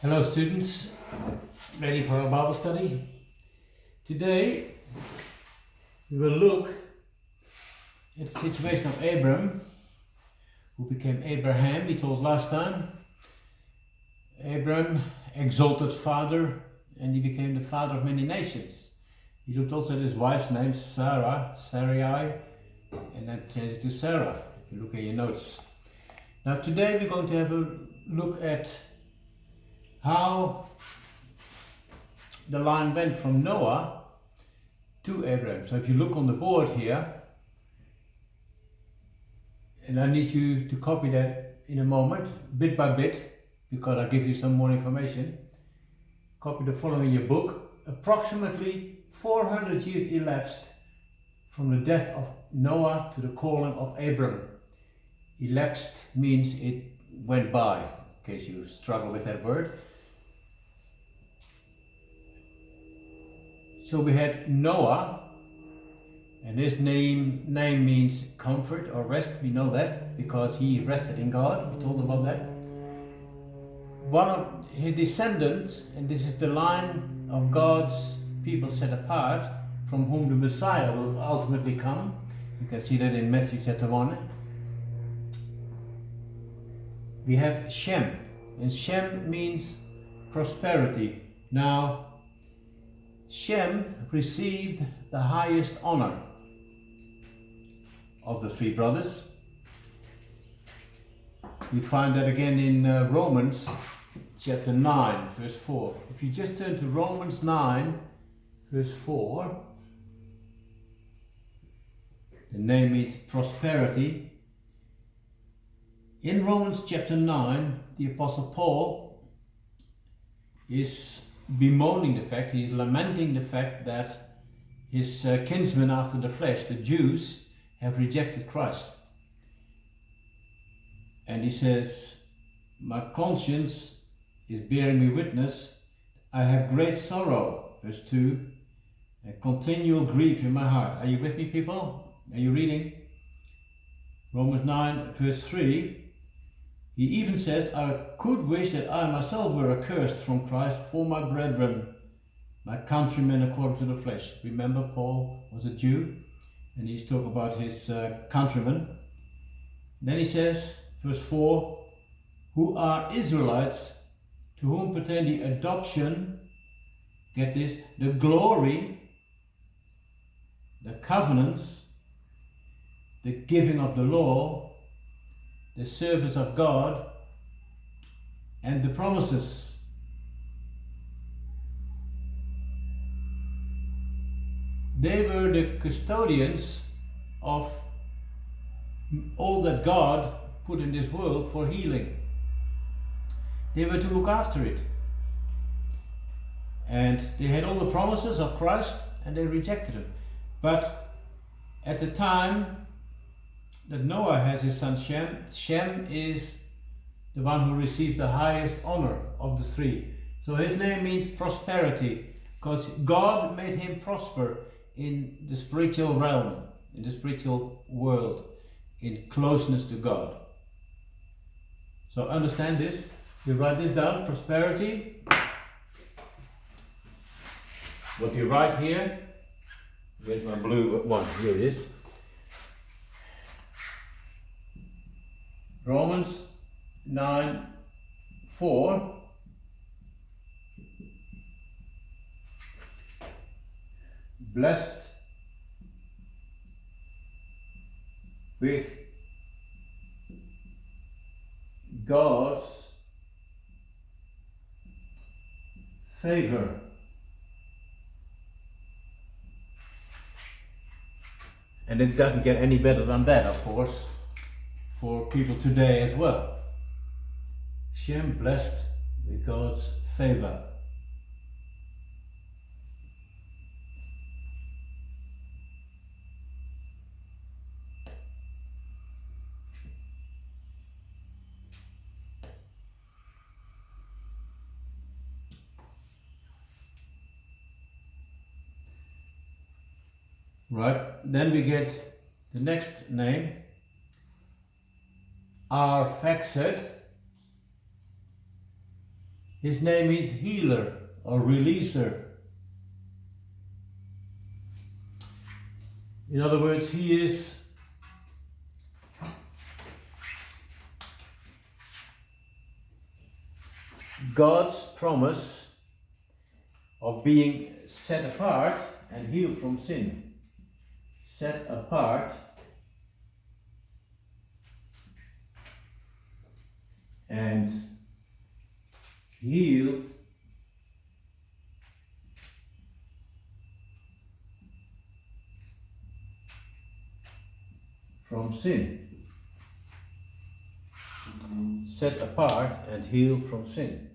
Hello students, ready for our Bible study? Today we will look at the situation of Abram, who became Abraham, we told last time. Abram, exalted father, and he became the father of many nations. He looked also at his wife's name, Sarai, and then changed it to Sarah, if you look at your notes. Now today we're going to have a look at how the line went from Noah to Abram. So if you look on the board here, and I need you to copy that in a moment, bit by bit, because I'll give you some more information. Copy the following in your book. Approximately 400 years elapsed from the death of Noah to the calling of Abram. Elapsed means it went by, in case you struggle with that word. So we had Noah, and his name means comfort or rest. We know that because he rested in God. We told about that. One of his descendants, and this is the line of God's people set apart, from whom the Messiah will ultimately come. You can see that in Matthew chapter 1. We have Shem, and Shem means prosperity. Now, Shem received the highest honor of the three brothers. We find that again in Romans chapter 9 verse 4. If you just turn to Romans 9 verse 4, the name means prosperity. In Romans chapter 9, the Apostle Paul is bemoaning the fact, he is lamenting the fact that his kinsmen after the flesh, the Jews, have rejected Christ. And he says, my conscience is bearing me witness, I have great sorrow, verse 2, and continual grief in my heart. Are you with me, people? Are you reading? Romans 9 verse 3, he even says, I could wish that I myself were accursed from Christ for my brethren, my countrymen according to the flesh. Remember, Paul was a Jew, and he's talking about his countrymen. Then he says, verse 4, who are Israelites, to whom pertain the adoption, get this, the glory, the covenants, the giving of the law, the service of God, and the promises. They were the custodians of all that God put in this world for healing. They were to look after it. And they had all the promises of Christ, and they rejected him. But at the time that Noah has his son Shem, Shem is the one who received the highest honor of the three. So his name means prosperity, because God made him prosper in the spiritual realm, in the spiritual world, in closeness to God. So understand this. You write this down, prosperity. What you write here, where's my blue one? Here it is. Romans 9 4. Blessed with God's favor. And it doesn't get any better than that, of course, for people today as well. Shem blessed with God's favor. Right, then we get the next name, Arphaxad. His name means healer or releaser. In other words, he is God's promise of being set apart and healed from sin. Set apart and healed from sin. Set apart and healed from sin.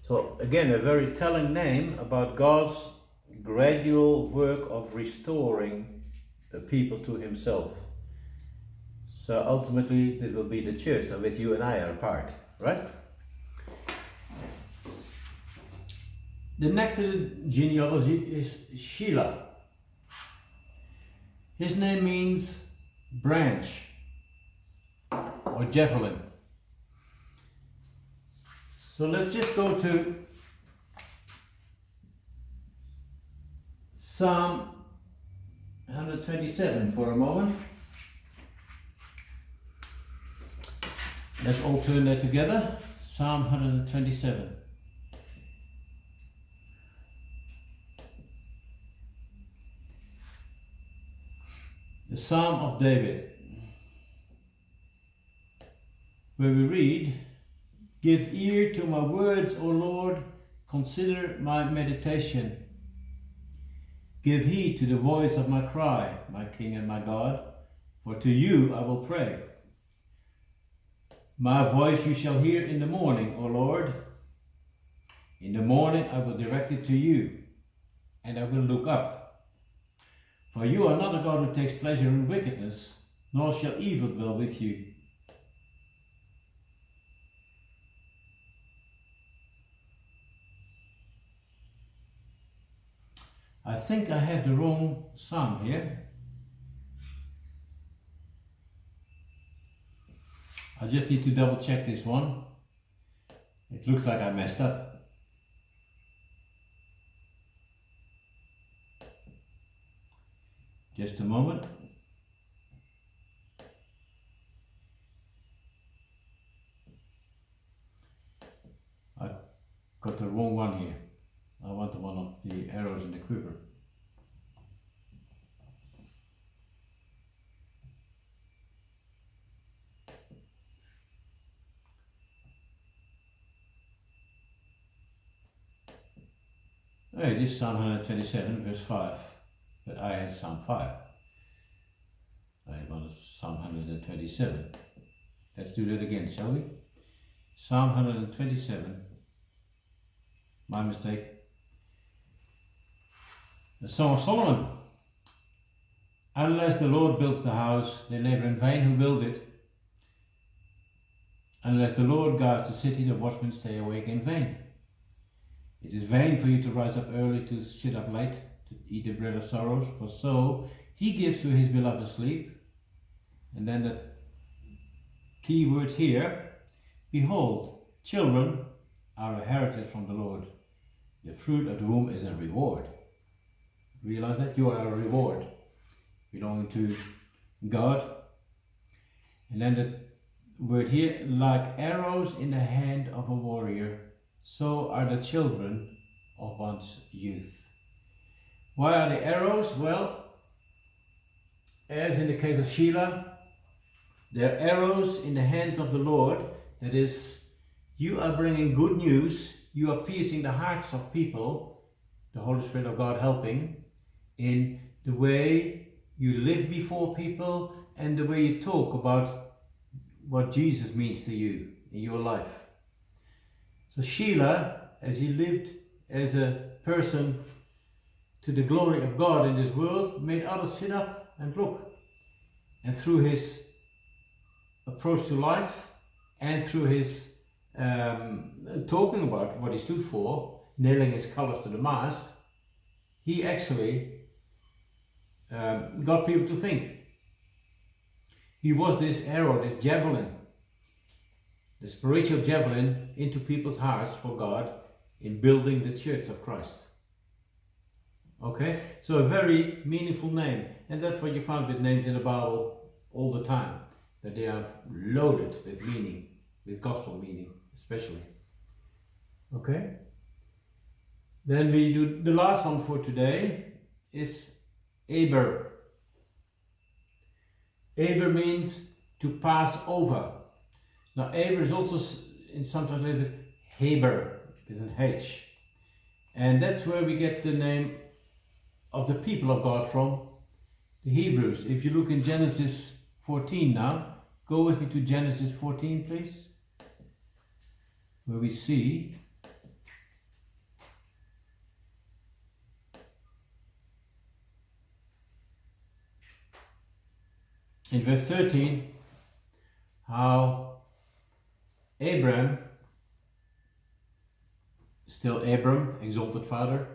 So again, a very telling name about God's gradual work of restoring the people to himself. So ultimately this will be the church of which you and I are a part, right? The next genealogy is Sheila. His name means branch or javelin. So let's just go to Psalm 127 for a moment. Let's all turn there together. Psalm 127. The Psalm of David, where we read, "Give ear to my words, O Lord, consider my meditation. Give heed to the voice of my cry, my King and my God, for to you I will pray. My voice you shall hear in the morning, O Lord. In the morning I will direct it to you, and I will look up. For you are not a God who takes pleasure in wickedness, nor shall evil dwell with you. I think I have the wrong psalm here. I just need to double check this one. It looks like I messed up. Just a moment. I got the wrong one here. I want the one of the arrows in the quiver. Oh, it is Psalm 127 verse 5, but I had Psalm 5. I wanted Psalm 127. Let's do that again, shall we? Psalm 127. My mistake. The Song of Solomon. Unless the Lord builds the house, they labor in vain who build it. Unless the Lord guards the city, the watchmen stay awake in vain. It is vain for you to rise up early, to sit up late, to eat the bread of sorrows, for so he gives to his beloved sleep. And then the key word here, behold, children are a heritage from the Lord. The fruit of the womb is a reward. Realize that? You are a reward belonging to God. And then the word here, like arrows in the hand of a warrior, so are the children of one's youth. Why are the arrows? Well, as in the case of Sheila, they're arrows in the hands of the Lord. That is, you are bringing good news, you are piercing the hearts of people, the Holy Spirit of God helping, in the way you live before people and the way you talk about what Jesus means to you in your life. So Sheila, as he lived as a person to the glory of God in this world, made others sit up and look. And through his approach to life and through his talking about what he stood for, nailing his colors to the mast, he actually got people to think. He was this arrow, this javelin. the spiritual javelin into people's hearts for God in building the church of Christ. Okay, so a very meaningful name, and that's what you found with names in the Bible all the time, that they are loaded with meaning, with gospel meaning especially. Okay, then we do the last one for today is Abram. Abram means to pass over. Now Abram is also in some translated Heber with an H, and that's where we get the name of the people of God from, the Hebrews. If you look in Genesis 14 now, go with me to Genesis 14 please, where we see in verse 13 how Abram, still Abram, exalted father,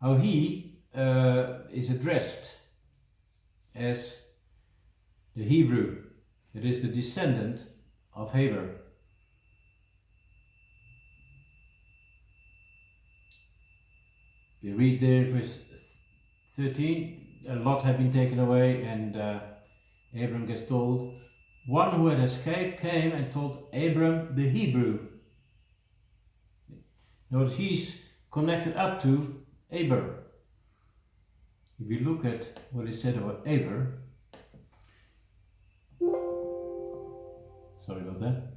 how he is addressed as the Hebrew, that is the descendant of Heber. We read there verse 13, a lot had been taken away, and Abram gets told, one who had escaped came and told Abram the Hebrew. Notice he's connected up to Abram. If you look at what is said about Abram, sorry about that.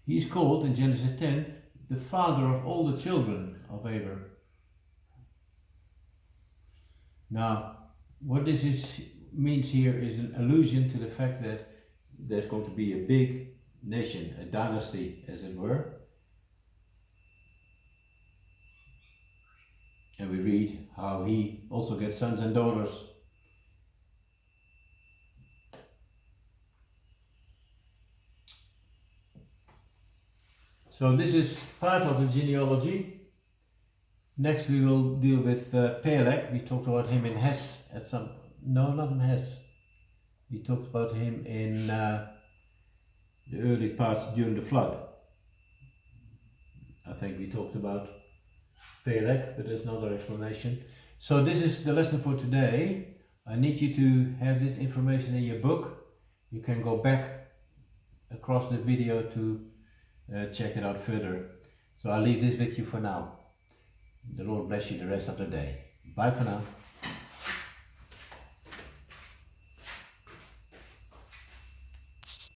He is called in Genesis 10 the father of all the children of Abram. Now, what this means here is an allusion to the fact that there's going to be a big nation, a dynasty as it were. And we read how he also gets sons and daughters. So this is part of the genealogy. Next we will deal with Peleg. We talked about him in Hess at some... No, not in Hess. We talked about him in the early parts during the flood. I think we talked about Peleg, but there's another explanation. So this is the lesson for today. I need you to have this information in your book. You can go back across the video to check it out further. So I'll leave this with you for now. The Lord bless you the rest of the day. Bye for now.